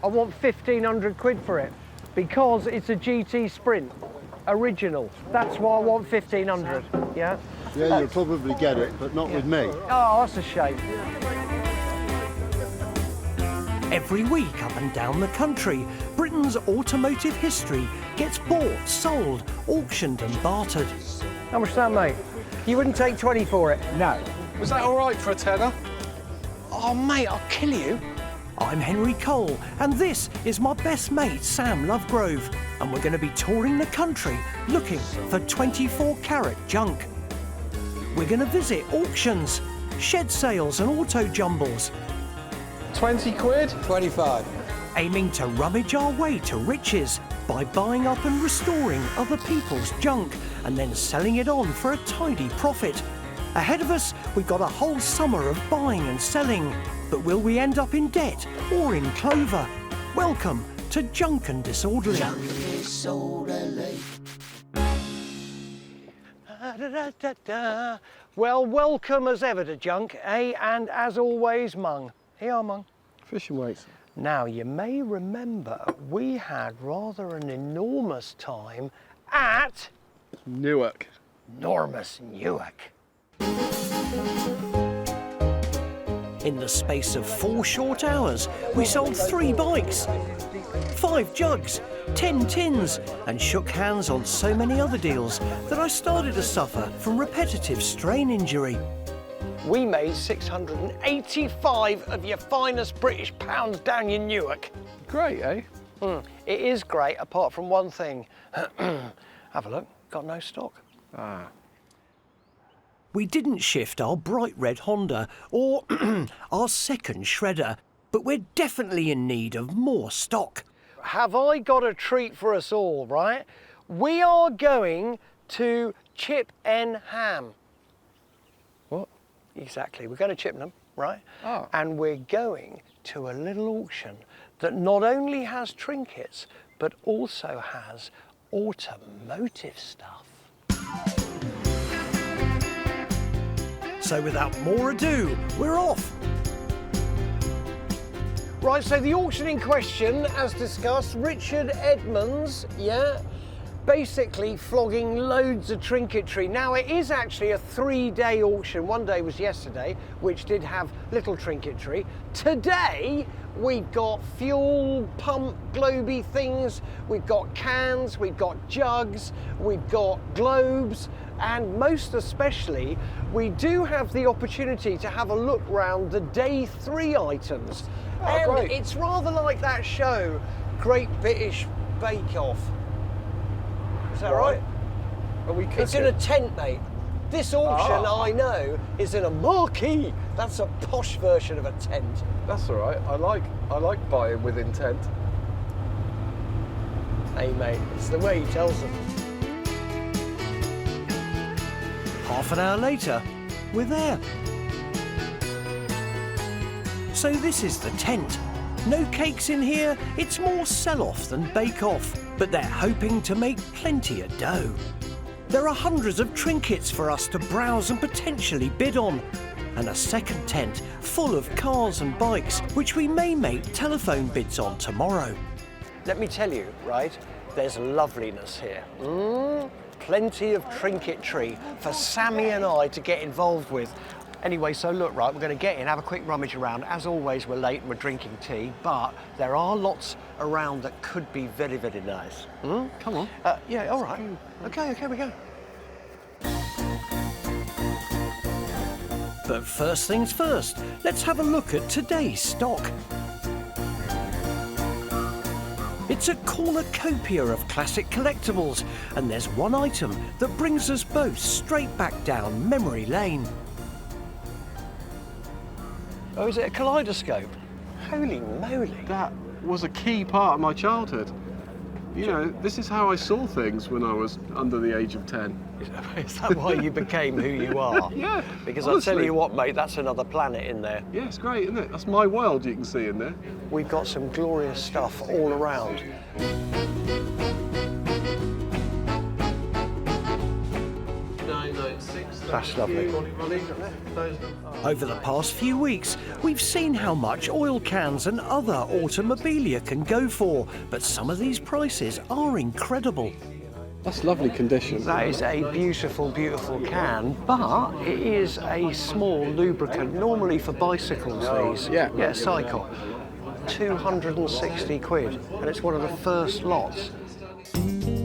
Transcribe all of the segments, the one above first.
I want 1,500 quid for it because it's a GT Sprint, original. That's why I want 1,500, yeah? Yeah, you'll probably get it, but not with me. Oh, that's a shame. Every week up and down the country, Britain's automotive history gets bought, sold, auctioned and bartered. How much is that, mate? You wouldn't take 20 for it? No. Was that all right for a tenner? Oh, mate, I'll kill you. I'm Henry Cole, and this is my best mate, Sam Lovegrove, and we're going to be touring the country looking for 24-carat junk. We're going to visit auctions, shed sales and Autojumbles, 20 quid? 25. aiming to rummage our way to riches by buying up and restoring other people's junk and then selling it on for a tidy profit. Ahead of us, we've got a whole summer of buying and selling, but will we end up in debt or in clover? Welcome to Junk and Disorderly. Well, welcome as ever to Junk, eh? And as always, Mung. Here you are, Mung. Fishing weights. Now, you may remember we had rather an enormous time at Newark. enormous Newark. In the space of 4 short hours, we sold 3 bikes, 5 jugs, 10 tins, and shook hands on so many other deals that I started to suffer from repetitive strain injury. We made 685 of your finest British pounds down your Newark. Great, eh? It is great, apart from one thing. Have a look, got no stock. Ah. We didn't shift our bright red Honda or our second shredder, but we're definitely in need of more stock. Have I got a treat for us all, right? We are going to Chippenham. What? Exactly, we're going to Chippenham, right? Oh. And we're going to a little auction that not only has trinkets, but also has automotive stuff. So without more ado, we're off. Right, so the auction in question, as discussed, Richard Edmonds, yeah, basically flogging loads of trinketry. Now, it is actually a 3-day auction. One day was yesterday, which did have little trinketry. Today, we've got fuel pump globy things, we've got cans, we've got jugs, we've got globes, and most especially, we do have the opportunity to have a look round the day 3 items. Oh, and great. it's rather like that show, Great British Bake Off. Is that right? Are we cooking? It's in a tent, mate. This auction, Ah. I know, is in a marquee. That's a posh version of a tent. That's all right. I like buying with intent. Hey, mate, it's the way he tells them. Half an hour later, we're there. So this is the tent. No cakes in here, it's more sell-off than bake-off, but they're hoping to make plenty of dough. There are hundreds of trinkets for us to browse and potentially bid on, and a second tent full of cars and bikes, which we may make telephone bids on tomorrow. Let me tell you, right, there's loveliness here. Plenty of trinketry for Sammy and I to get involved with. Anyway, so look, right, we're going to get in, have a quick rummage around. As always, we're late and we're drinking tea, but there are lots around that could be very, very nice. Come on. Yeah, all right. Okay, we go. But first things first, let's have a look at today's stock. It's a cornucopia of classic collectibles, and there's one item that brings us both straight back down memory lane. Oh, is it a kaleidoscope? Holy moly. That was a key part of my childhood. You know, this is how I saw things when I was under the age of 10. Is that why you became who you are? Yeah, Because I'll honestly. tell you what, mate, that's another planet in there. Yeah, it's great, isn't it? That's my world you can see in there. We've got some glorious stuff all around. That's lovely. Over the past few weeks, we've seen how much oil cans and other automobilia can go for, but some of these prices are incredible. That's lovely condition. That is a beautiful, beautiful can, but it is a small lubricant, normally for bicycles, these. Yeah. Cycle. 260 quid, and it's one of the first lots.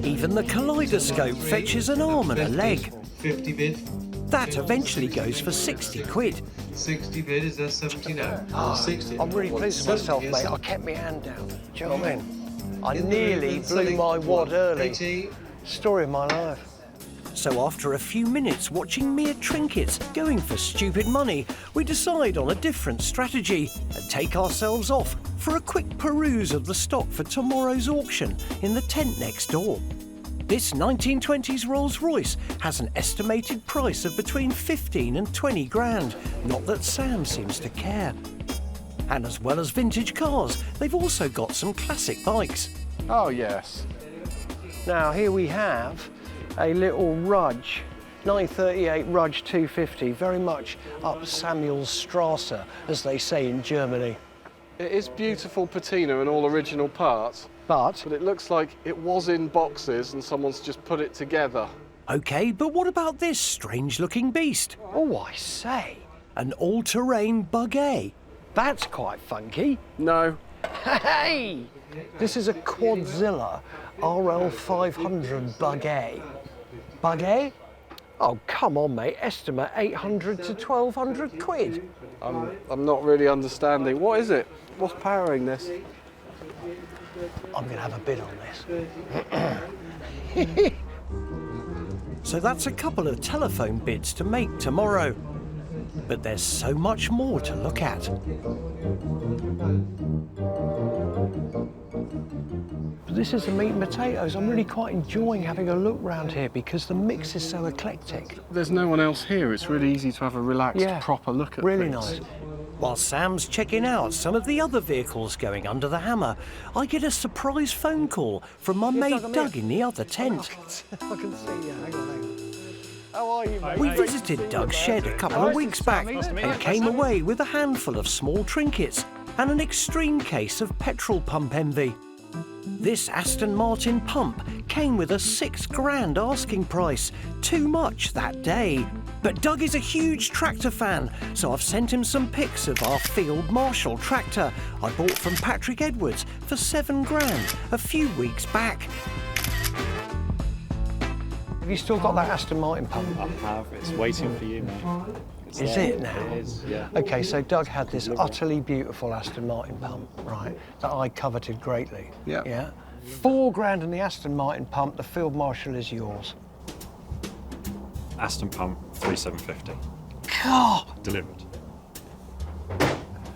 Even the kaleidoscope fetches an arm and a leg. 50 bid. That eventually goes for 60 quid. 60 bid, is that 70 now? 60. I'm really pleased with myself, mate. I kept my hand down. Do you know what I mean? I nearly blew my wad early. 80. Story of my life. So after a few minutes watching mere trinkets going for stupid money, we decide on a different strategy and take ourselves off for a quick peruse of the stock for tomorrow's auction in the tent next door. This 1920s Rolls-Royce has an estimated price of between 15 and 20 grand, not that Sam seems to care. And as well as vintage cars, they've also got some classic bikes. Oh, yes. Now here we have a little Rudge, 1938 Rudge 250, very much up Samuel's Strasse, as they say in Germany. It is beautiful patina and all original parts, But but it looks like it was in boxes and someone's just put it together. OK, but what about this strange-looking beast? oh, I say, An all-terrain buggy. that's quite funky. No. Hey! This is a Quadzilla RL 500 buggy. Buggy? Oh, come on, mate. Estimate 800 to 1,200 quid. I'm not really understanding. What is it? What's powering this? I'm going to have a bid on this. So that's a couple of telephone bids to make tomorrow. But there's so much more to look at. This is the meat and potatoes. I'm really quite enjoying having a look round here because the mix is so eclectic. There's no one else here. It's really easy to have a relaxed, proper look at really things. nice. While Sam's checking out some of the other vehicles going under the hammer, I get a surprise phone call from my mate Doug, I'm Doug here. in the other tent. I can see you. Hang on. How are you, mate? We visited Doug's shed a couple of weeks back and came away with a handful of small trinkets and an extreme case of petrol pump envy. This Aston Martin pump came with a £6 grand asking price, too much that day. But Doug is a huge tractor fan, so I've sent him some pics of our Field Marshall tractor I bought from Patrick Edwards for £7 grand a few weeks back. Have you still got that Aston Martin pump? I have. It's waiting for you, mate. It's Is there. it now? It is, yeah. Okay, so Doug had this utterly beautiful Aston Martin pump, right, that I coveted greatly. Yeah. Yeah. £4 grand in the Aston Martin pump, the Field Marshal is yours. Aston Pump 3750 God! delivered.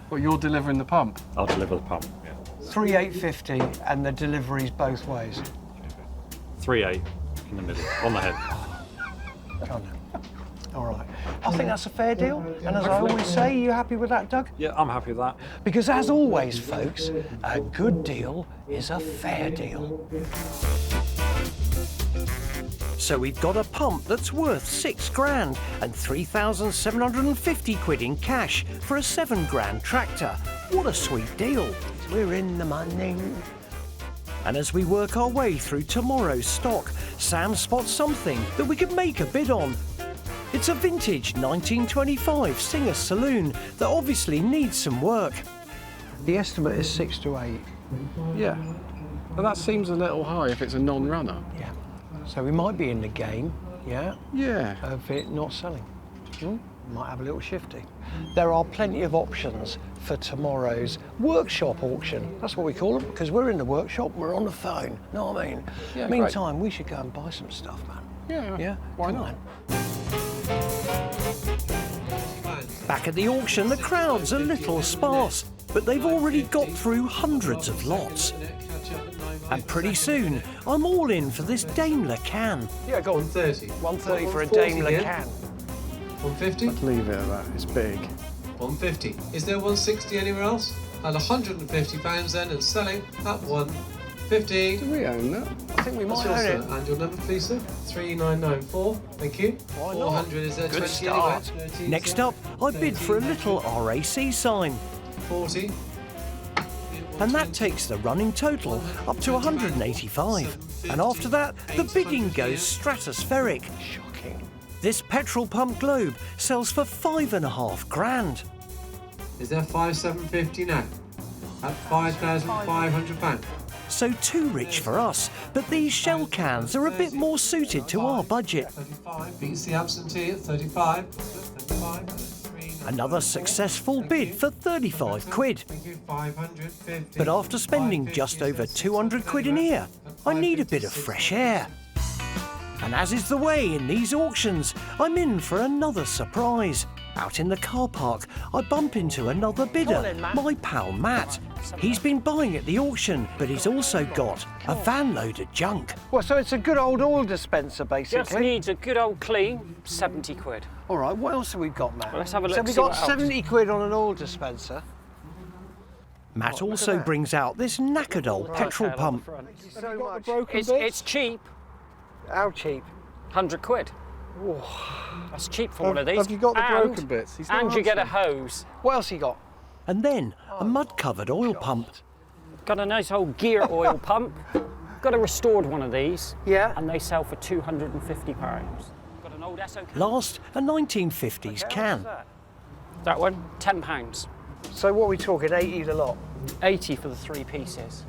Well, you're delivering the pump. I'll deliver the pump. Yeah. 3,850 and the delivery's both ways. 3.8 in the middle, on the head. Come on. All right. I think that's a fair deal. And as I always say, you happy with that, Doug? Yeah, I'm happy with that. Because as always, folks, a good deal is a fair deal. So we've got a pump that's worth £6 grand and 3,750 quid in cash for a £7 grand tractor. What a sweet deal. We're in the money. And as we work our way through tomorrow's stock, Sam spots something that we could make a bid on. It's a vintage 1925 Singer saloon that obviously needs some work. The estimate is 6 to 8. Yeah. But that seems a little high if it's a non-runner. Yeah. So we might be in the game, yeah, Yeah. of it not selling. Might have a little shifty. There are plenty of options for tomorrow's workshop auction. That's what we call them, because we're in the workshop, we're on the phone. Know what I mean? Yeah, Meantime, we should go and buy some stuff, man. Yeah. Yeah? Why Come not? on. Back at the auction, the crowd's a little sparse, but they've already got through hundreds of lots. And pretty soon, I'm all in for this Daimler can. Yeah, go on. 130. 130 for a 140 Daimler again. can. 150. Leave it at that. It's big. 150. Is there 160 anywhere else? At £150 then and selling at 1 50. Do we own that? I think we What's might yours, own sir? it. And your number, please, sir? 3994. Thank you. Why not? 400 is there. Good 20 start. anyway. 13, Next sir. up, I bid for a little RAC sign. 40. And that takes the running total up to 185. And after that, the bidding goes stratospheric. Shocking. This petrol pump globe sells for £5.5 grand. Is there 5750 now? At £5,500. So too rich for us, but these shell cans are a bit more suited to our budget. 35. Beats the absentee at 35. 35. Another successful bid for 35 quid. Thank you. 550. But after spending just over 200 quid in here, I need a bit of fresh air. And as is the way in these auctions, I'm in for another surprise. Out in the car park, I bump into another bidder, then, Matt. my pal Matt. He's been buying at the auction, but he's also got a van load of junk. Well, so it's a good old oil dispenser, basically. Just needs a good old clean, 70 quid. All right, what else have we got, Matt? Well, let's have a look, So we've see got what else. 70 quid on an oil dispenser. Matt also brings out this knackered old petrol pump. So much. It's cheap, How cheap? 100 quid. That's cheap for one of these. Have you got the And- broken bits? He's not And you get a answering. hose. What else you got? And then a mud-covered oil pump. Got a nice old gear oil pump. Got a restored one of these. Yeah. And they sell for £250. Got an old SO. Last, a 1950s can. That one, £10. So what are we talking, 80 the lot? 80 for the 3 pieces.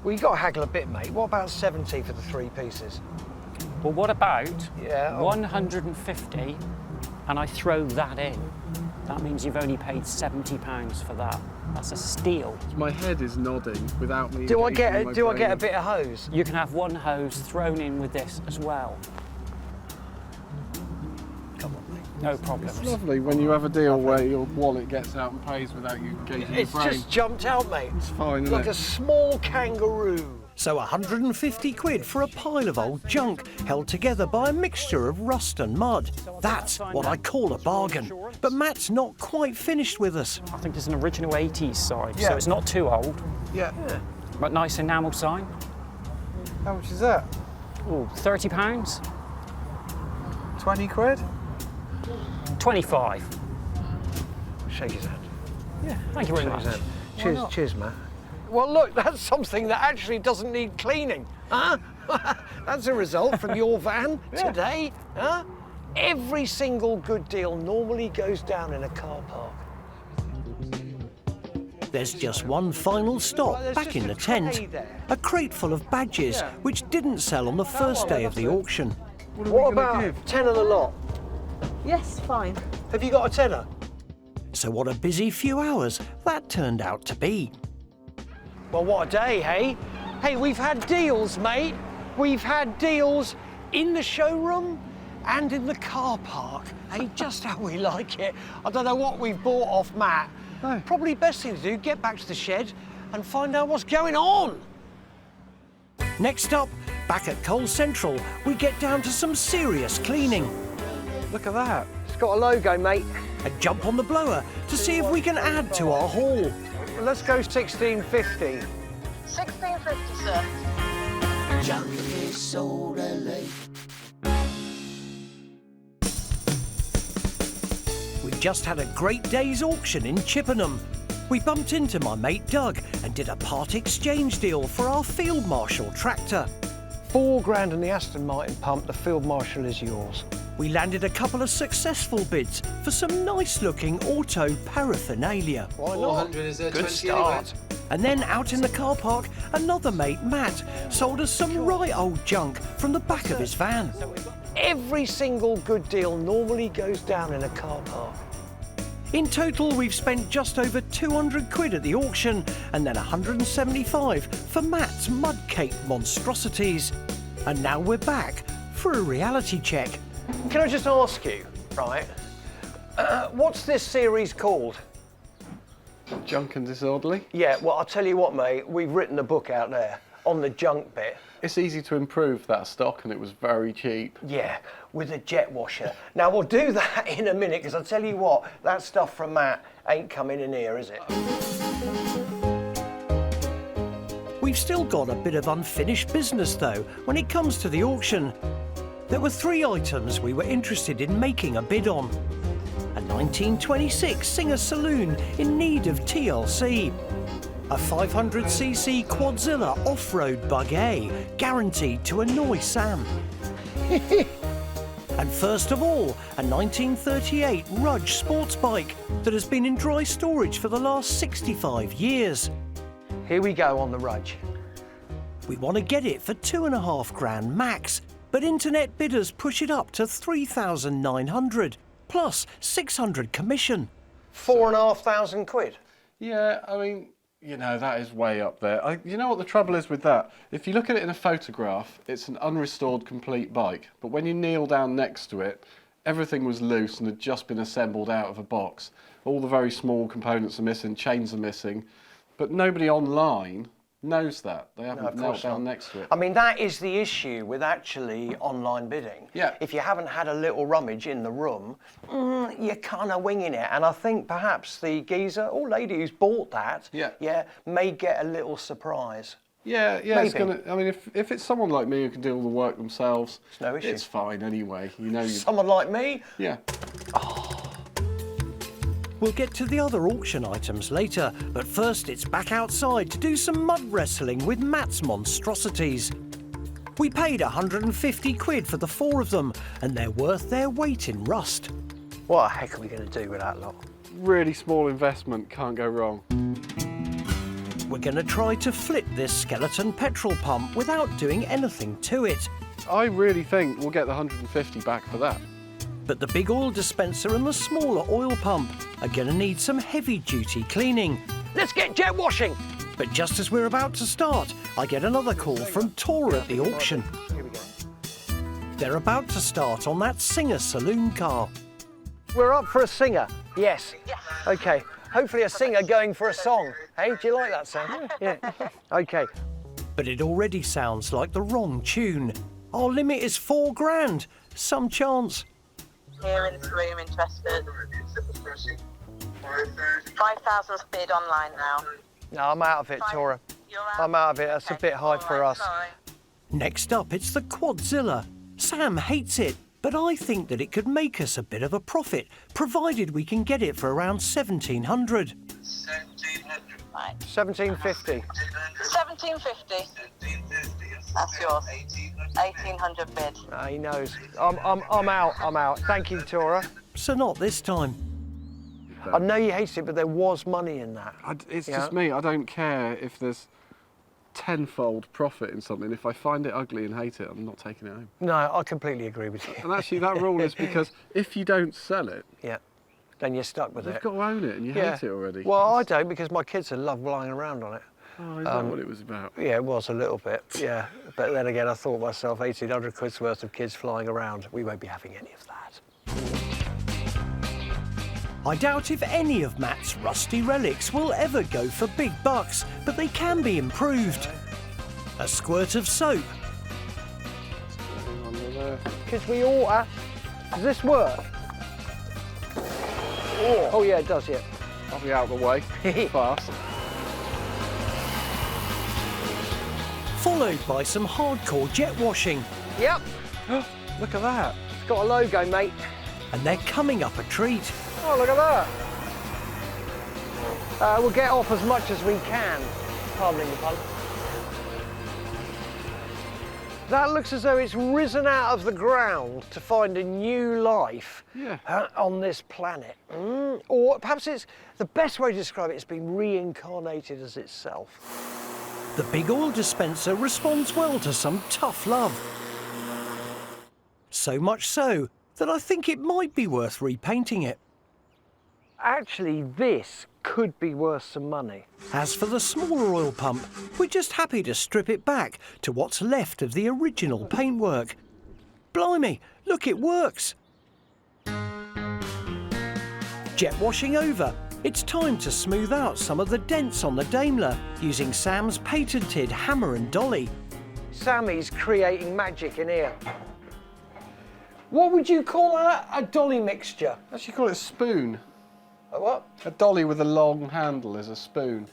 Well, you got to haggle a bit, mate. What about 70 for the 3 pieces? Well, what about Yeah. 150 and I throw that in? That means you've only paid £70 for that. That's a steal. My head is nodding without me. Do I engaging get my do I get a brain. bit of hose? You can have one hose thrown in with this as well. Come on, mate. No problems. It's lovely when you have a deal where your wallet gets out and pays without you engaging It's your brain. just jumped out, mate. It's fine, isn't Like it? a small kangaroo. So 150 quid for a pile of old junk held together by a mixture of rust and mud. That's what I call a bargain. But Matt's not quite finished with us. I think it's an original 80s side, Yeah. so it's not too old, Yeah. but nice enamel sign. How much is that? Ooh, £30, 20 quid? 25. Shake his hand. Yeah, thank you very much. Cheers, cheers, Matt. Well, look, that's something that actually doesn't need cleaning, huh? That's a result from your van today, huh? Every single good deal normally goes down in a car park. There's just one final stop There's back just in a the tent. tray there. A crate full of badges, which didn't sell on the first day of the auction. What about 10 of the lot? Yes, fine. Have you got a tenner? So what a busy few hours that turned out to be. Well, what a day, hey? Hey, we've had deals, mate. We've had deals in the showroom and in the car park. Hey, just how we like it. I don't know what we've bought off Matt. No. Probably best thing to do, get back to the shed and find out what's going on. Next up, back at Coal Central, we get down to some serious cleaning. Look at that. It's got a logo, mate. And jump on the blower to see if we can add to our haul. Let's go 1650. 1650, sir. We just had a great day's auction in Chippenham. We bumped into my mate Doug and did a part exchange deal for our Field Marshal tractor. £4 grand on the Aston Martin pump. The Field Marshal is yours. We landed a couple of successful bids for some nice-looking auto paraphernalia. Why not? 400 is there. Good 20 start. And then out in the car park, another mate, Matt, sold us some right old junk from the back of his van. Every single good deal normally goes down in a car park. In total, we've spent just over 200 quid at the auction and then 175 for Matt's mud cake monstrosities. And now we're back for a reality check. Can I just ask you, right, what's this series called? Junk and disorderly. Yeah, well, I'll tell you what, mate, we've written a book out there on the junk bit. It's easy to improve that stock and it was very cheap. Yeah, with a jet washer. Now, we'll do that in a minute, because I'll tell you what, that stuff from Matt ain't coming in here, is it? We We've still got a bit of unfinished business though when it comes to the auction. There were 3 items we were interested in making a bid on. A 1926 Singer Saloon in need of TLC. A 500cc Quadzilla off-road buggy, guaranteed to annoy Sam. And first of all, a 1938 Rudge sports bike that has been in dry storage for the last 65 years. Here we go on the Rudge. We want to get it for £2.5 grand max, but internet bidders push it up to 3,900 plus 600 commission. 4,500 quid. Yeah, I mean, you know, that is way up there. You know what the trouble is with that? If you look at it in a photograph, it's an unrestored complete bike. But when you kneel down next to it, everything was loose and had just been assembled out of a box. All the very small components are missing, chains are missing. But nobody online knows that. They haven't knelt down next to it. I mean, that is the issue with actually online bidding. Yeah. If you haven't had a little rummage in the room, you're kind of winging it. And I think perhaps the geezer or lady who's bought that, may get a little surprise. Yeah, Maybe. it's gonna. I mean, if it's someone like me who can do all the work themselves, It's no issue. It's fine anyway. You know. Someone like me? Yeah. We'll get to the other auction items later, but first it's back outside to do some mud wrestling with Matt's monstrosities. We paid 150 quid for the 4 of them, and they're worth their weight in rust. What the heck are we going to do with that lot? Really small investment, can't go wrong. We're going to try to flip this skeleton petrol pump without doing anything to it. I really think we'll get the 150 back for that. But the big oil dispenser and the smaller oil pump are going to need some heavy-duty cleaning. Let's get jet washing! But just as we're about to start, I get another call from Tora at the auction. Here we go. They're about to start on that Singer saloon car. We're up for a singer. Yes. Okay. Hopefully a singer going for a song. Hey, do you like that song? Yeah. Okay. But it already sounds like the wrong tune. Our limit is 4 grand. Some chance. Here in this room, interested. 5,000's bid online now. No, I'm out of it, Tora. You're out? I'm out of it. That's a bit high for us. Sorry. Next up, it's the Quadzilla. Sam hates it, but I think that it could make us a bit of a profit, provided we can get it for around 1,700. 1,700. Right. 1750. 1,750. That's yours. 1,800 bid. He knows. I'm out. Thank you, Tora. So not this time. I know you hate it, but there was money in that. It's Yeah. just me. I don't care if there's tenfold profit in something. If I find it ugly and hate it, I'm not taking it home. No, I completely agree with you. And actually, that rule is because if you don't sell it, Yeah. Then you're stuck with you've it. got to own it, and you hate it already. Well, I don't, because my kids love lying around on it. Oh, is that what it was about? Yeah, it was a little bit, yeah. But then again, I thought myself, 1,800 quid's worth of kids flying around. We won't be having any of that. I doubt if any of Matt's rusty relics will ever go for big bucks, but they can be improved. A squirt of soap, Kids, we ought to. Does this work? Oh, yeah, it does, yeah. I'll be out of the way fast. followed by some hardcore jet washing. Yep, Look at that. it's got a logo, mate. And they're coming up a treat. Oh, look at that. We'll get off as much as we can. Pardon the pun. That looks as though it's risen out of the ground to find a new life on this planet. Or perhaps it's the best way to describe it, it's been reincarnated as itself. The big oil dispenser responds well to some tough love. So much so that I think it might be worth repainting it. Actually, this could be worth some money. As for the smaller oil pump, we're just happy to strip it back to what's left of the original paintwork. Blimey, look, it works. Jet washing over. It's time to smooth out some of the dents on the Daimler using Sam's patented hammer and dolly. Sammy's creating magic in here. What would you call that? A dolly mixture? Actually, call it a spoon. A what? A dolly with a long handle is a spoon.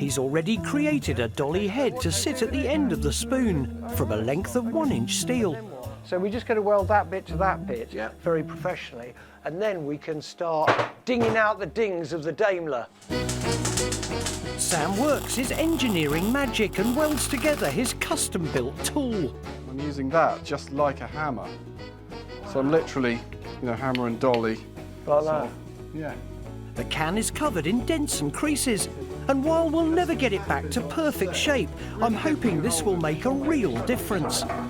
He's already created a dolly head to sit at the end of the spoon from a length of 1-inch steel. So we're just going to weld that bit to that bit, very professionally, and then we can start dinging out the dings of the Daimler. Sam works his engineering magic and welds together his custom-built tool. I'm using that just like a hammer. So I'm literally, hammer and dolly. Like that? Yeah. The can is covered in dents and creases, and while we'll never get it back to perfect shape, I'm hoping this will make a real difference. I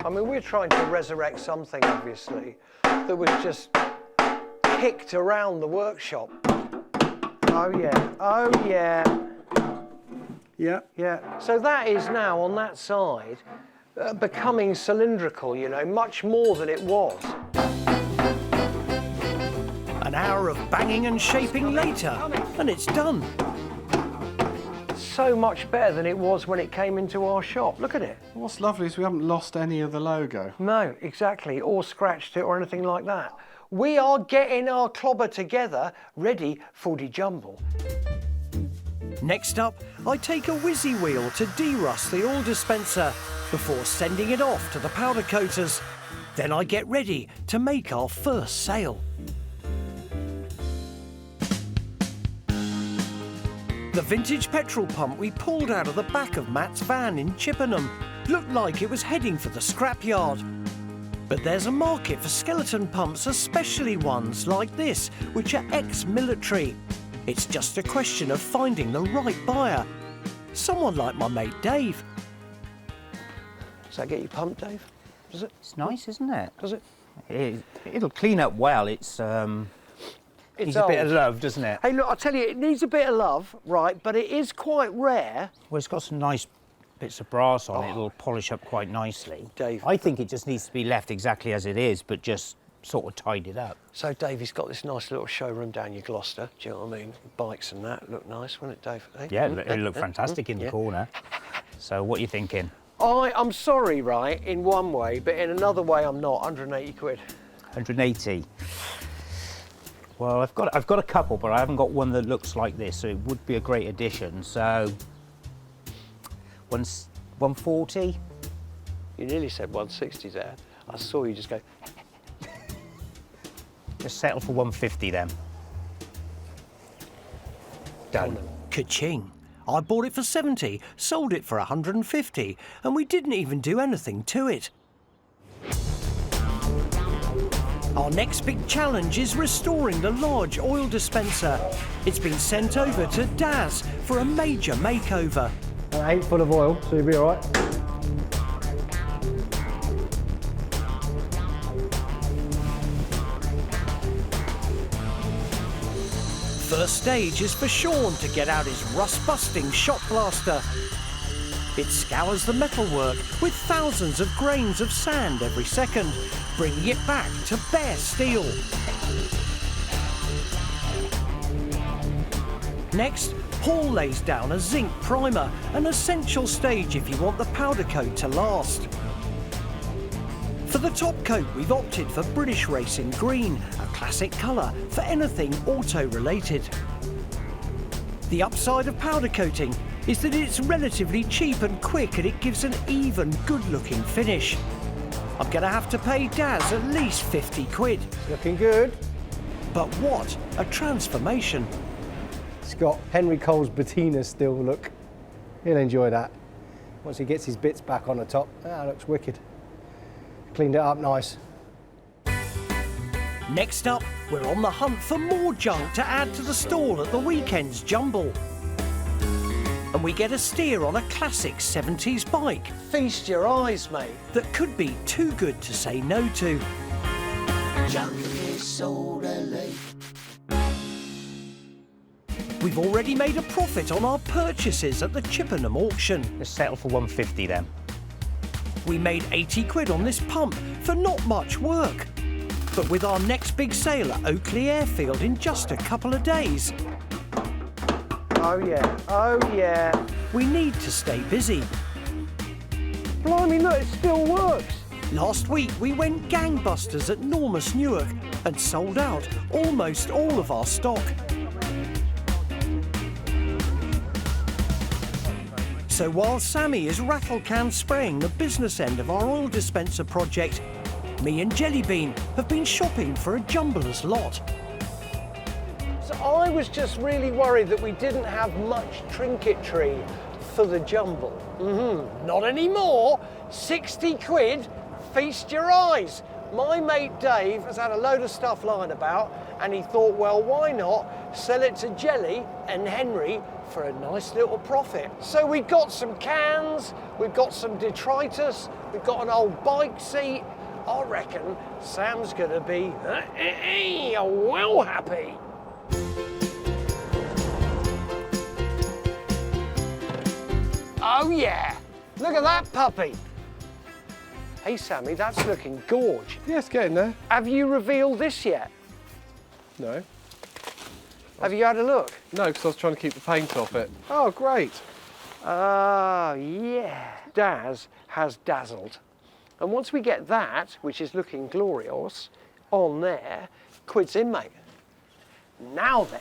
mean, we're trying to resurrect something, obviously, that was just kicked around the workshop. Oh, yeah. Oh, yeah. Yeah. Yeah. So that is now, on that side, becoming cylindrical, much more than it was. An hour of banging and shaping later, and it's done. So much better than it was when it came into our shop. Look at it. What's lovely is we haven't lost any of the logo. No, exactly, or scratched it or anything like that. We are getting our clobber together, ready for the jumble. Next up, I take a whizzy wheel to de-rust the oil dispenser before sending it off to the powder coaters. Then I get ready to make our first sale. The vintage petrol pump we pulled out of the back of Matt's van in Chippenham looked like it was heading for the scrapyard. But there's a market for skeleton pumps, especially ones like this, which are ex-military. It's just a question of finding the right buyer. Someone like my mate Dave. Does that get you pumped, Dave? Does it? It's nice, isn't it? Does it? It'll clean up well. It's needs a bit of love, doesn't it? Hey, look, I'll tell you, it needs a bit of love, right, but it is quite rare. Well, it's got some nice bits of brass on it. It'll polish up quite nicely. Dave. I think it just needs to be left exactly as it is, but just sort of tidied up. So, Dave, he's got this nice little showroom down your Gloucester. Do you know what I mean? Bikes and that look nice, wouldn't it, Dave? Hey? Yeah, it'll look fantastic in the corner. So, what are you thinking? I'm sorry, right, in one way, but in another way, I'm not. 180 quid. 180. Well, I've got a couple, but I haven't got one that looks like this, so it would be a great addition. So, 140. You nearly said 160 there. I saw you just go. Just settle for 150 then. Done. Ka-ching. I bought it for 70, sold it for 150, and we didn't even do anything to it. Our next big challenge is restoring the large oil dispenser. It's been sent over to Daz for a major makeover. It ain't full of oil, so you'll be all right. First stage is for Sean to get out his rust-busting shot blaster. It scours the metalwork with thousands of grains of sand every second, bringing it back to bare steel. Next, Paul lays down a zinc primer, an essential stage if you want the powder coat to last. For the top coat, we've opted for British Racing Green, a classic colour for anything auto-related. The upside of powder coating is that it's relatively cheap and quick, and it gives an even, good-looking finish. I'm going to have to pay Daz at least 50 quid. Looking good. But what a transformation. It's got Henry Cole's patina still look. He'll enjoy that. Once he gets his bits back on the top, that looks wicked. Cleaned it up nice. Next up, we're on the hunt for more junk to add to the stall at the weekend's jumble. And we get a steer on a classic 70s bike Feast your eyes, mate. that could be too good to say no to. We've already made a profit on our purchases at the Chippenham auction. Just settle for 150 then. We made 80 quid on this pump for not much work. But with our next big sale at Oakley airfield in just a couple of days, Oh, yeah. Oh, yeah. we need to stay busy. Blimey, look, it still works. Last week we went gangbusters at Newark and sold out almost all of our stock. So while Sammy is rattle-can spraying the business end of our oil dispenser project, me and Jellybean have been shopping for a jumbler's lot. So I was just really worried that we didn't have much trinketry for the jumble. Not anymore. 60 quid, feast your eyes. My mate Dave has had a load of stuff lying about and he thought, well, why not sell it to Jelly and Henry for a nice little profit. So we've got some cans, we've got some detritus, we've got an old bike seat. I reckon Sam's gonna be well happy. Oh yeah, look at that puppy. Hey Sammy, that's looking gorge. Yeah, it's getting there. Have you revealed this yet? No. Have you had a look? No, because I was trying to keep the paint off it. Oh, great. Oh yeah. Daz has dazzled. And once we get that, which is looking glorious, on there, quid's in, mate. Now then,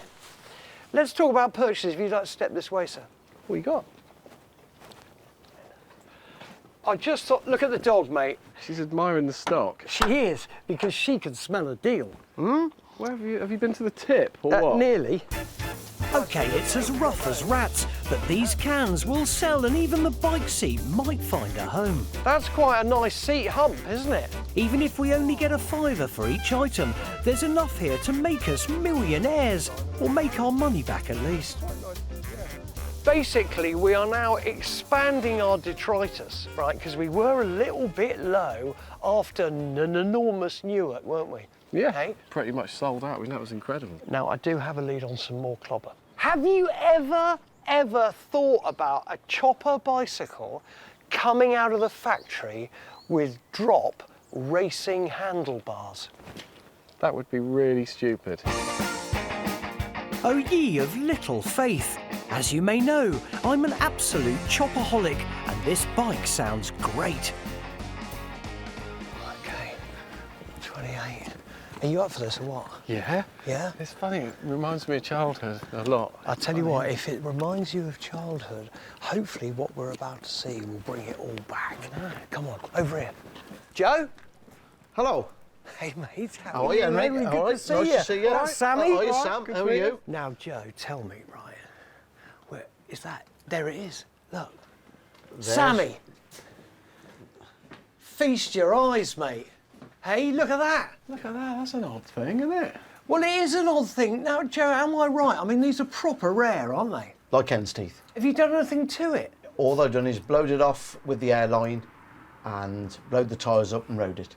let's talk about purchases. If you'd like to step this way, sir. What you got? I just thought, look at the dog, mate. She's admiring the stock. She is, because she can smell a deal. Where have you been to the tip, or what? Nearly. OK, it's as rough as rats, but these cans will sell and even the bike seat might find a home. That's quite a nice seat hump, isn't it? Even if we only get a £5 for each item, there's enough here to make us millionaires, or make our money back at least. Basically, we are now expanding our detritus, right? Because we were a little bit low after an enormous Newark, weren't we? Yeah, Okay. pretty much sold out. That was incredible. Now, I do have a lead on some more clobber. Have you ever thought about a chopper bicycle coming out of the factory with drop racing handlebars? That would be really stupid. Oh ye of little faith. As you may know, I'm an absolute chopperholic, and this bike sounds great. Okay, 28. Are you up for this or what? Yeah? Yeah? It's funny, it reminds me of childhood a lot. I'll tell you what, if it reminds you of childhood, hopefully what we're about to see will bring it all back. Come on, over here. Joe? Hello. Hey, mate. How are you, Henry? Really All good right, to see nice you. to see you. All right, Sammy? How are you, All right, Sam? good How to are meet you? Now, Joe, tell me, right, where is that? There it is. Look. There's- Sammy. Feast your eyes, mate. Hey, look at that. Look at that, that's an odd thing, isn't it? Well, it is an odd thing. Now, Joe, am I right? I mean, these are proper rare, aren't they? Like hen's teeth. Have you done anything to it? All they've done is blowed it off with the airline and blowed the tyres up and rode it.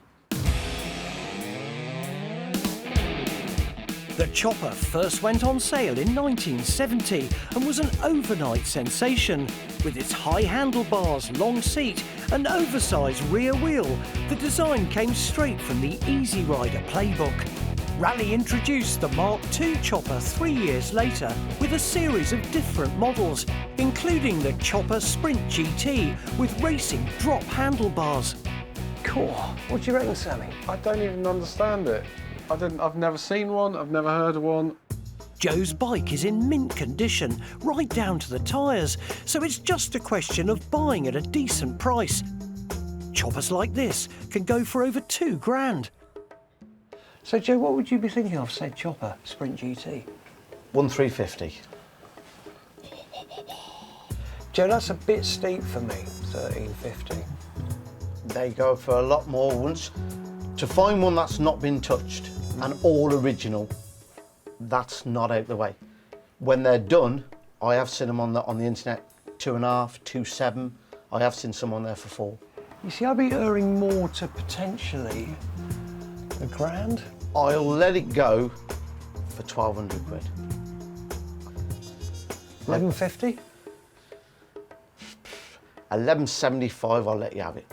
The chopper first went on sale in 1970 and was an overnight sensation. With its high handlebars, long seat and oversized rear wheel, the design came straight from the Easy Rider playbook. Rally introduced the Mark II chopper 3 years later with a series of different models, including the Chopper Sprint GT with racing drop handlebars. Cool. What do you reckon, Sammy? I don't even understand it. I've never seen one, I've never heard of one. Joe's bike is in mint condition, right down to the tyres, so it's just a question of buying at a decent price. Choppers like this can go for over £2 grand. So, Joe, what would you be thinking of, say, chopper, Sprint GT? 1,350. Joe, that's a bit steep for me, 1350. They go for a lot more once. To find one that's not been touched and all original, that's not out the way. When they're done, I have seen them on the internet, 2.5, 2.7. I have seen some on there for 4. You see, I'd be erring more to potentially £1 grand. I'll let it go for 1,200 quid. 1150. 11.75, I'll let you have it.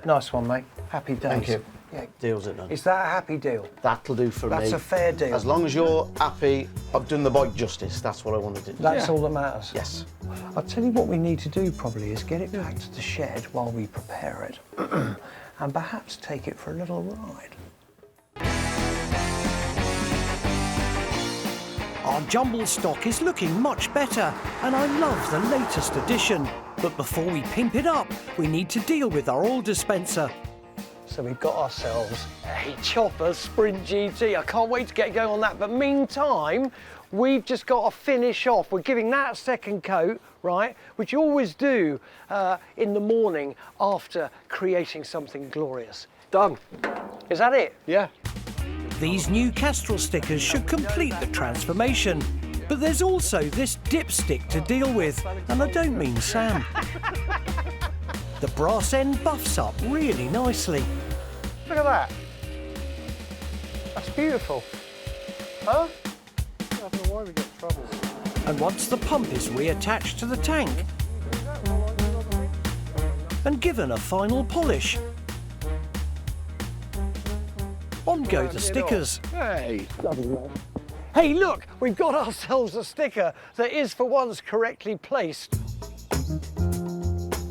Nice one, mate. Happy days. Thank you. Yeah. Deal's it done. Is that a happy deal? That'll do for me. That's a fair deal. As long as you're happy, I've done the bike justice. That's what I want to do. That's all that matters. Yes. I'll tell you what we need to do probably is get it back to the shed while we prepare it and perhaps take it for a little ride. Our jumble stock is looking much better, and I love the latest addition. But before we pimp it up, we need to deal with our oil dispenser. So we've got ourselves a chopper Sprint GT. I can't wait to get going on that. But meantime, we've just got to finish off. We're giving that a second coat, right? Which you always do in the morning after creating something glorious. Done. Is that it? Yeah. These new Castrol stickers should complete the transformation. But there's also this dipstick to deal with, and I don't mean Sam. The brass end buffs up really nicely. Look at that. That's beautiful. Huh? I don't know why we get trouble. And once the pump is reattached to the tank and given a final polish, on go the stickers. Hey. Hey, look, we've got ourselves a sticker that is for once correctly placed.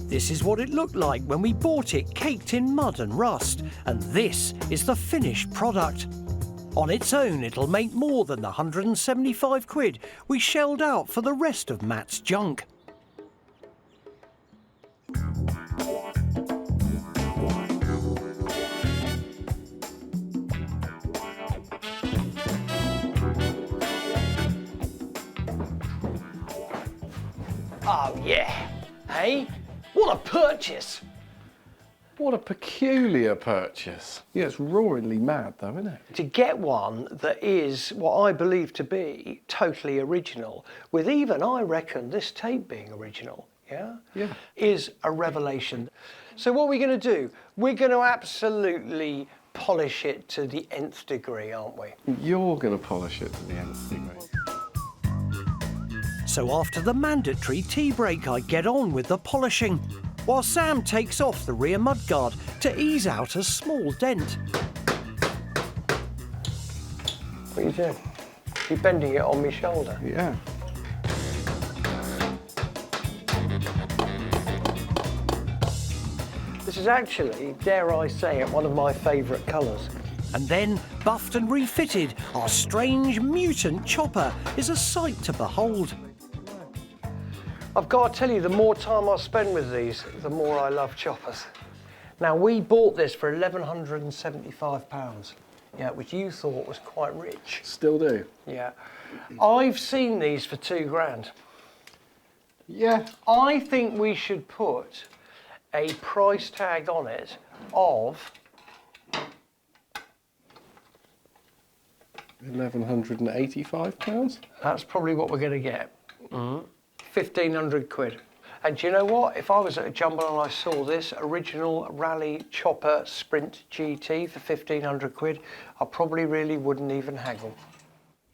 This is what it looked like when we bought it caked in mud and rust, and this is the finished product. On its own, it'll make more than the 175 quid we shelled out for the rest of Matt's junk. Oh, yeah. Hey, what a purchase. What a peculiar purchase. Yeah, it's roaringly mad though, isn't it? To get one that is what I believe to be totally original, with even, I reckon, this tape being original, yeah? Yeah. Is a revelation. So what are we going to do? We're going to absolutely polish it to the nth degree, aren't we? You're going to polish it to the nth degree. So after the mandatory tea break, I get on with the polishing, while Sam takes off the rear mudguard to ease out a small dent. What are you doing? You're bending it on my shoulder. Yeah. This is actually, dare I say it, one of my favourite colours. And then, buffed and refitted, our strange mutant chopper is a sight to behold. I've got to tell you, the more time I spend with these, the more I love choppers. Now, we bought this for £1,175, yeah, which you thought was quite rich. Still do. Yeah. I've seen these for £2,000. Yeah. I think we should put a price tag on it of £1,185. That's probably what we're going to get. 1,500 quid. And do you know what? If I was at a jumble and I saw this original Rally Chopper Sprint GT for 1,500 quid, I probably really wouldn't even haggle.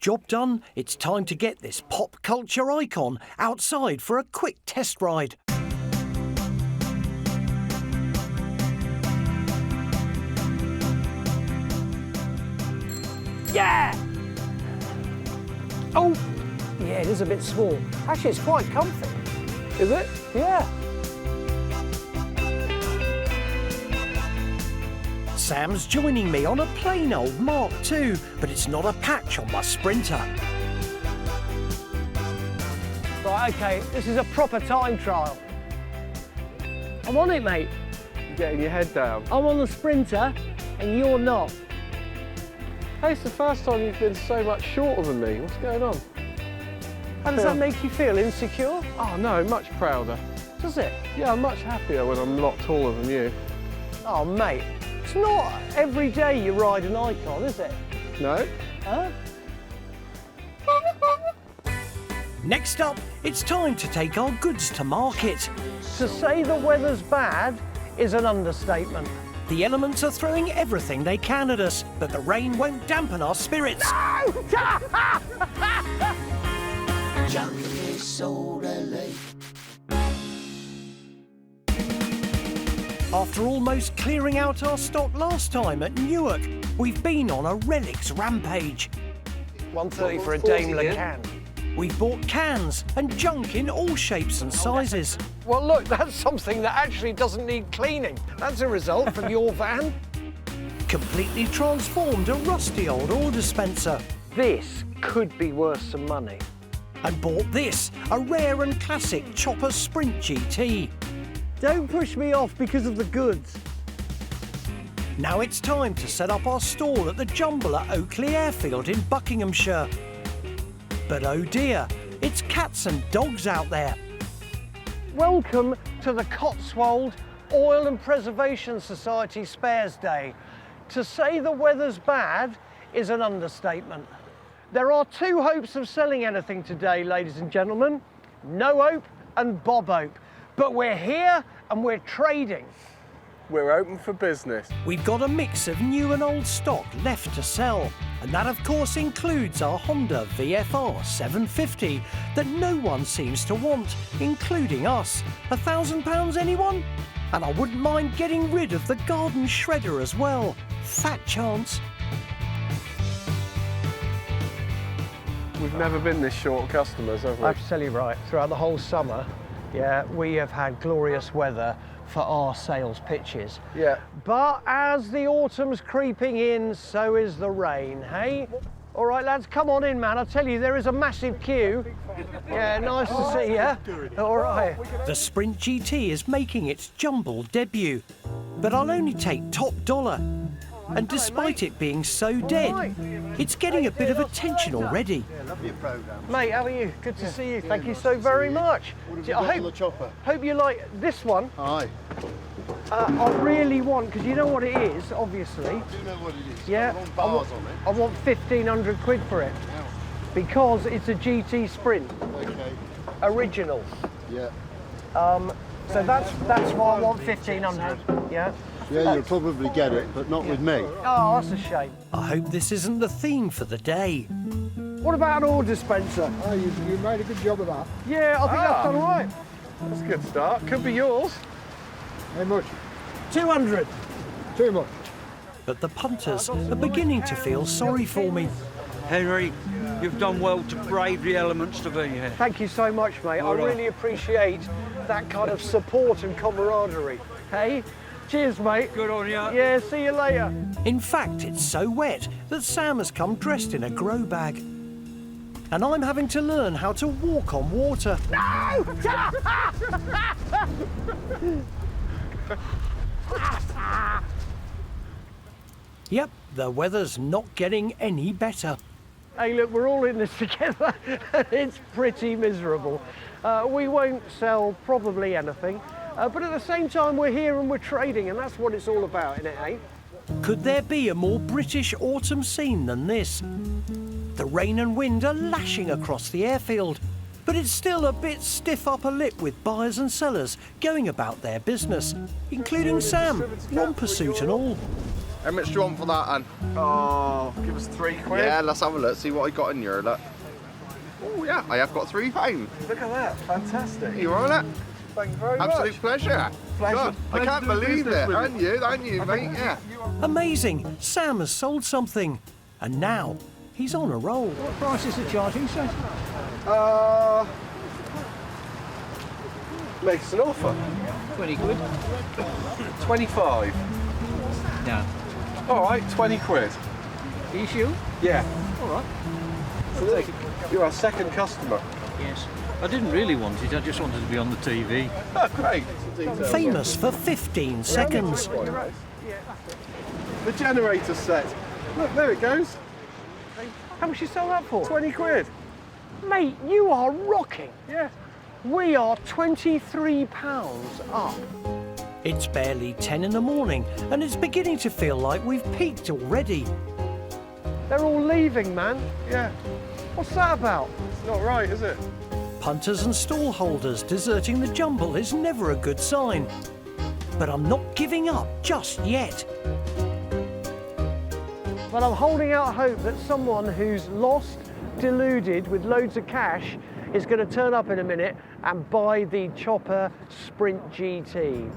Job done, it's time to get this pop culture icon outside for a quick test ride. Yeah! Oh! Yeah, it is a bit small. Actually, it's quite comfy. Is it? Yeah. Sam's joining me on a plain old Mark II, but it's not a patch on my Sprinter. Right, okay, this is a proper time trial. I'm on it, mate. You're getting your head down. I'm on the Sprinter, and you're not. Hey, it's the first time you've been so much shorter than me. What's going on? How does that make you feel? Insecure? Oh no, much prouder. Does it? Yeah, I'm much happier when I'm a lot taller than you. Oh, mate, it's not every day you ride an icon, is it? No? Huh? Next up, it's time to take our goods to market. To say the weather's bad is an understatement. The elements are throwing everything they can at us, but the rain won't dampen our spirits. After almost clearing out our stock last time at Newark, we've been on a relics rampage. 130 for a Daimler can. We've bought cans and junk in all shapes and sizes. Well, look, that's something that actually doesn't need cleaning. That's a result from your van. Completely transformed a rusty old oil dispenser. This could be worth some money. and bought this, a rare and classic Chopper Sprint GT. Don't push me off because of the goods. Now it's time to set up our stall at the Jumble at Oakley airfield in Buckinghamshire. But oh dear, it's cats and dogs out there. Welcome to the Cotswold Oil and Preservation Society Spares Day. To say the weather's bad is an understatement. There are two hopes of selling anything today, ladies and gentlemen. No Hope and Bob Hope. But we're here and we're trading. We're open for business. We've got a mix of new and old stock left to sell. And that of course includes our Honda VFR 750 that no one seems to want, including us. £1,000 anyone? And I wouldn't mind getting rid of the garden shredder as well. Fat chance. We've never been this short of customers, have we? I have to tell you right, throughout the whole summer, yeah, we have had glorious weather for our sales pitches. Yeah. But as the autumn's creeping in, so is the rain, hey? All right, lads, come on in, man. I tell you, there is a massive queue. Yeah, nice to see you. All right. The Sprint GT is making its Jumble debut, but I'll only take top dollar. And despite it being so dead, it's getting a bit of attention already. Mate, how are you? Good to see you. Thank you so very much. I hope you like this one. Aye. I really want, because you know what it is, obviously. I do know what it is. Yeah. Bars on it. I want 1,500 quid for it. Because it's a GT Sprint. Okay. Original. Yeah. So that's why I want 1,500. Yeah. Yeah, you'll probably get it, but not with me. Oh, that's a shame. I hope this isn't the theme for the day. What about an oil dispenser? Oh, you made a good job of that. Yeah, I think that's done all right. That's a good start. Could be yours. How much? 200. Too much. But the punters are beginning to feel sorry for me. Henry, you've done well to brave the elements to be here. Thank you so much, mate. I really appreciate that kind of support and camaraderie. Hey? Cheers, mate. Good on you. Yeah, see you later. In fact, it's so wet that Sam has come dressed in a grow bag. And I'm having to learn how to walk on water. No! Yep, the weather's not getting any better. Hey, look, we're all in this together. It's pretty miserable. We won't sell probably anything. But at the same time, we're here and we're trading, and that's what it's all about, isn't it, eh? Could there be a more British autumn scene than this? The rain and wind are lashing across the airfield, but it's still a bit stiff upper lip with buyers and sellers going about their business, including Sam, romper suit and all. How much do you want for that, Anne? Oh, give us £3. Yeah, let's have a look, see what I got in here, look. Oh yeah, I have got £3. Look at that, fantastic. You all right? Thank you very much. Absolute pleasure. Pleasure. I can't believe it, aren't you, mate? Yeah. Amazing, Sam has sold something, and now he's on a roll. What price is the charging, sir? Make us an offer. 20 quid. 25. No. All right, 20 quid. Are you sure? Yeah. All right. So look, you're our second customer. Yes. I didn't really want it, I just wanted to be on the TV. Oh, great. Famous for 15 seconds. The generator set. Look, there it goes. How much you sell that for? 20 quid. Mate, you are rocking. Yeah. We are £23 up. It's barely 10 in the morning, and it's beginning to feel like we've peaked already. They're all leaving, man. Yeah. What's that about? It's not right, is it? Punters and stall holders deserting the Jumble is never a good sign. But I'm not giving up just yet. Well, I'm holding out hope that someone who's lost, deluded with loads of cash is going to turn up in a minute and buy the Chopper Sprint GT.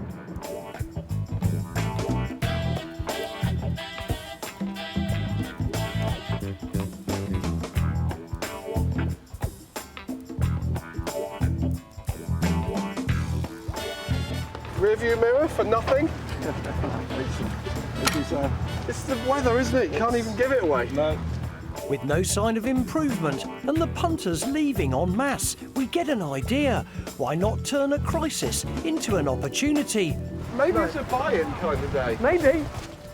Rearview mirror for nothing. It's the weather, isn't it? You can't even give it away. No. With no sign of improvement and the punters leaving en masse, we get an idea. Why not turn a crisis into an opportunity? Maybe it's a buy-in kind of day. Maybe.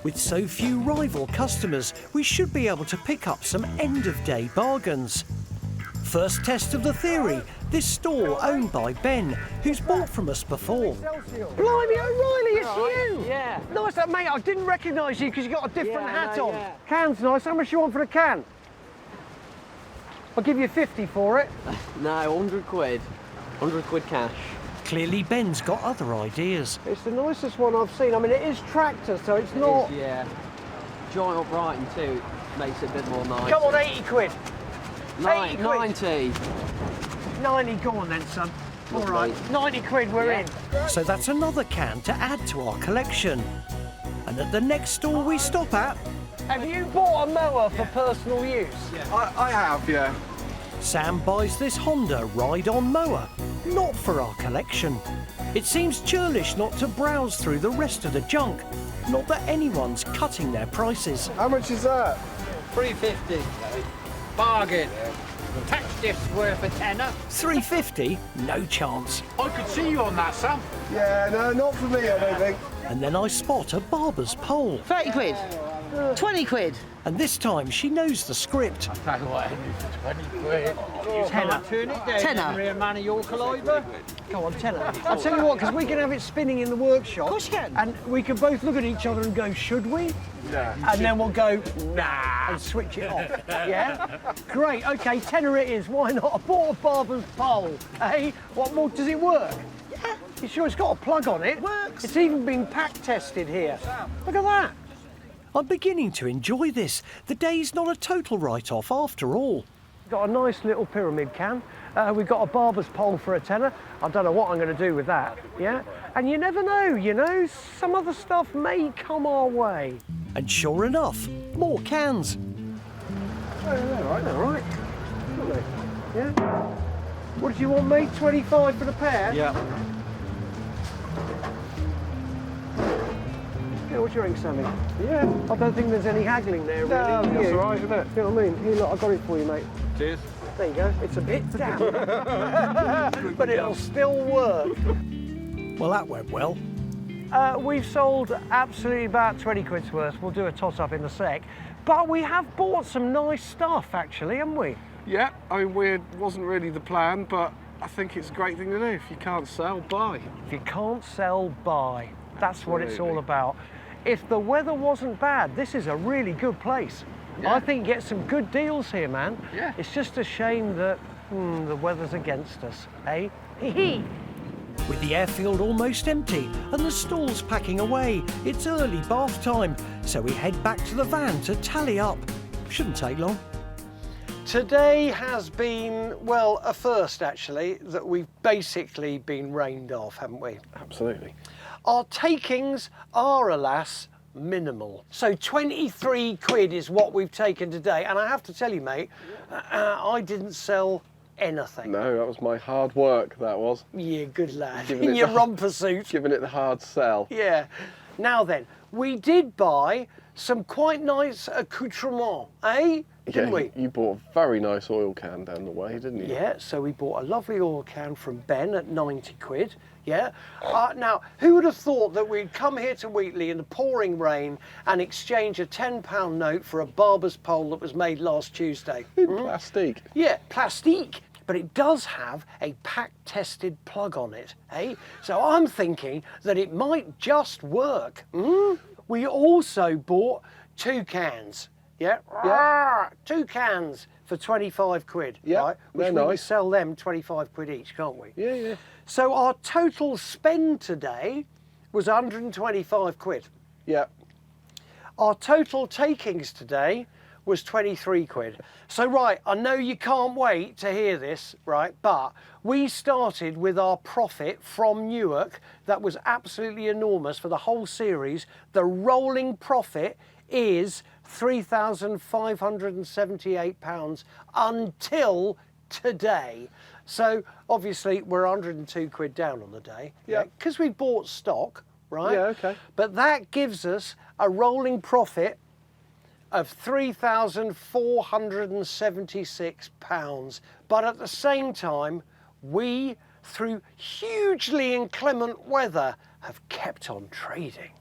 With so few rival customers, we should be able to pick up some end-of-day bargains. First test of the theory, this store owned by Ben, who's bought from us before. Blimey, O'Reilly, it's you! Yeah. Nice, mate, I didn't recognise you because you got a different hat no, on. yeah. Can's nice, how much you want for a can? I'll give you 50 for it. No, 100 quid. 100 quid cash. Clearly Ben's got other ideas. It's the nicest one I've seen. I mean, it is tractor, so it's not... It is, yeah. Joint upright and too makes it a bit more nice. Come on, 80 quid. 80 quid. 90. 90, go on then, son. All right, 90 quid, we're in. So that's another can to add to our collection. And at the next store we stop at... Have you bought a mower for personal use? I have, yeah. Sam buys this Honda ride-on mower, not for our collection. It seems churlish not to browse through the rest of the junk. Not that anyone's cutting their prices. How much is that? 350. Bargain. Tax diff's worth a tenner. 350? No chance. I could see you on that, Sam. Yeah, no, not for me, I don't think. And then I spot a barber's pole. 30 quid. 20 quid. And this time she knows the script. Tell you what, 20 quid. Tenner. Turn it down. Tenner. Rear man of your calibre. Go on, tenner. I'll tell you what, because we can have it spinning in the workshop. Of course you can. And we can both look at each other and go, should we? Yeah. And then we'll go, nah, and switch it off. Yeah? Great, okay, tenner it is. Why not? I bought a barber's pole. Hey, what more? Does it work? Yeah. You sure it's got a plug on it? Works. It's even been pack tested here. Look at that. I'm beginning to enjoy this. The day's not a total write-off after all. Got a nice little pyramid can. We've got a barber's pole for a tenner. I don't know what I'm going to do with that, yeah? And you never know, you know, some other stuff may come our way. And sure enough, more cans. Oh, they're all right. Aren't they? Yeah? What did you want, mate? 25 for the pair? Yeah. Yeah, what do you think, Sammy? Yeah. I don't think there's any haggling there, really. No, do that's you? all right, isn't it? You know what I mean? Here, look, I got it for you, mate. Cheers. There you go. It's a bit damp, but it'll still work. Well, that went well. We've sold absolutely about 20 quid's worth. We'll do a toss-up in a sec. But we have bought some nice stuff, actually, haven't we? Yeah, I mean, it wasn't really the plan, but I think it's a great thing to do. If you can't sell, buy. If you can't sell, buy. That's what it's all Absolutely. about. If the weather wasn't bad, this is a really good place. Yeah. I think you get some good deals here, man. Yeah. It's just a shame that the weather's against us, eh? Hee-hee. With the airfield almost empty and the stalls packing away, it's early bath time, so we head back to the van to tally up. Shouldn't take long. Today has been, well, a first actually, that we've basically been rained off, haven't we? Absolutely. Our takings are, alas, minimal. So 23 quid is what we've taken today, and I have to tell you, mate, I didn't sell anything. No, that was my hard work, that was. Yeah, good lad. Giving In it your the- romper suit. Giving it the hard sell. Yeah. Now then, we did buy some quite nice accoutrements, eh? Didn't Yeah, we? you bought a very nice oil can down the way, didn't you? Yeah, so we bought a lovely oil can from Ben at 90 quid, yeah? Now, who would have thought that we'd come here to Wheatley in the pouring rain and exchange a £10 note for a barber's pole that was made last Tuesday? Plastique. Yeah, plastique. But it does have a pack-tested plug on it, eh? So I'm thinking that it might just work. We also bought 2 cans. Yeah, yeah. 2 cans for 25 quid. Yeah, right? Which they're we can nice. sell them 25 quid each, can't we? Yeah, yeah. So our total spend today was 125 quid. Yeah. Our total takings today was 23 quid. So right, I know you can't wait to hear this, right? But we started with our profit from Newark that was absolutely enormous for the whole series. The rolling profit is £3,578 until today. So obviously we're 102 quid down on the day. Yeah. Because we bought stock, right? Yeah, okay. But that gives us a rolling profit of £3,476. But at the same time, we, through hugely inclement weather, have kept on trading.